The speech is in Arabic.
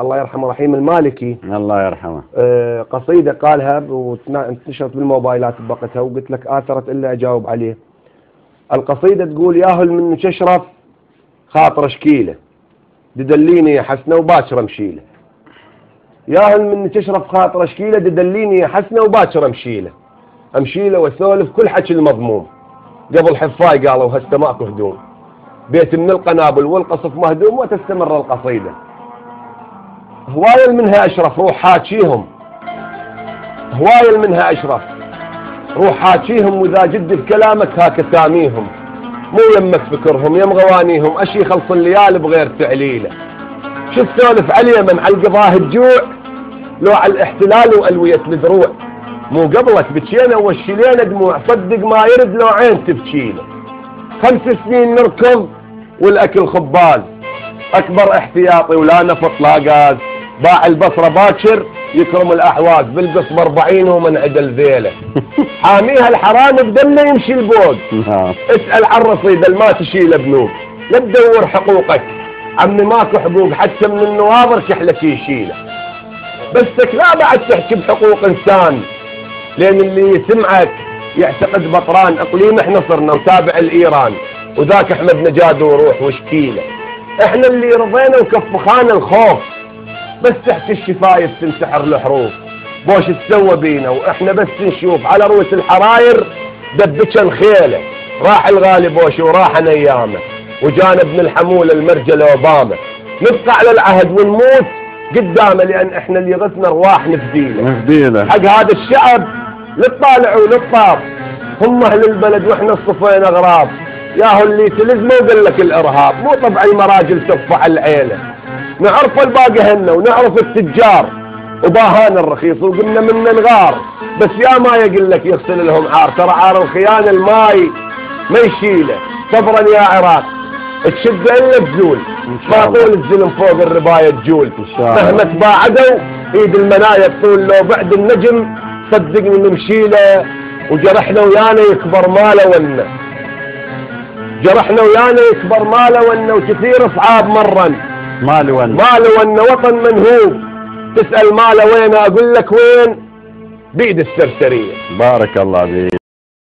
الله يرحمه رحيم المالكي، الله يرحمه، قصيدة قالها وانتشرت بالموبايلات بوقتها، وقلت لك آثرت إلا أجاوب عليه. القصيدة تقول: ياهل من تشرف خاطر شكيلة، ددليني يا حسنة وباكر امشيله. ياهل من تشرف خاطر شكيلة، ددليني يا حسنة وباكر امشيله واسولف كل حكي المضموم. قبل حفاي قالوا هسه ماكو هدوم، بيت من القنابل والقصف مهدوم. وتستمر القصيدة: هوايل منها اشرف روح حاكيهم، هوايل منها اشرف روح حاكيهم، واذا جد بكلامك هاك ساميهم. مو يمك فكرهم يم غوانيهم، اشي خلص الليالي بغير تعليله. شو تسولف عليه من على القضاه الجوع، لو على الاحتلال والوية الدروع. مو قبلك بتشينا وشيلينا دموع، صدق ما يرد لو عين تبكيله. 5 سنين نركض والاكل خباز، اكبر احتياطي ولا نفط لا غاز. باع البصره باكر يكرم الاحواز، بالقصب 40 ومن عدل ذيله. حاميها الحرام بدمه يمشي البوق. اسال عن رصيد ما تشيله بنوب، لا تدور حقوقك عمي ماكو حقوق، حتى من النوابر شحلك يشيله. بسك لا بعد تحكي بحقوق انسان، لان اللي يسمعك يعتقد بطران. اقليم احنا صرنا وتابع الايران، وذاك احمد نجاد وروح وشكيله. احنا اللي رضينا وكف خان الخوف، بس تحكي الشفايف تنسحر الحروف. بوش تسوى بينا واحنا بس نشوف على رؤوس الحراير دبتشن خيله. راح الغالي بوش وراح ايامه، وجانا ابن الحمول المرجل اوباما. نبقى على العهد ونموت قدامه، لان احنا اللي غثنا ارواح نفديله. حق هذا الشعب للطالع وللطاب، هم اهل البلد واحنا الصفين اغراب. ياهو اللي تلزمه وقال لك الارهاب، مو طبع المراجل تفع العيله. نعرف الباقي هنا ونعرف التجار وباهان الرخيص، وقلنا من نغار. بس يا ما يقول لك يغسل لهم عار، ترى عار الخيانه الماي ما يشيله. صبرا يا عراق تشد الا تزول، ما طول الزلم فوق الربايه تجول. مهما تباعدوا ايد المنايا تطول، لو بعد النجم صدقني نمشيله. وجرحنا ويانا يكبر ماله ونا، جرحنا ويانا يكبر ماله ونا، وكثير صعاب مرن ماله ونا. وطن منهوب تسأل ماله وين، اقول لك وين؟ بيد السرسرية. بارك الله بيك.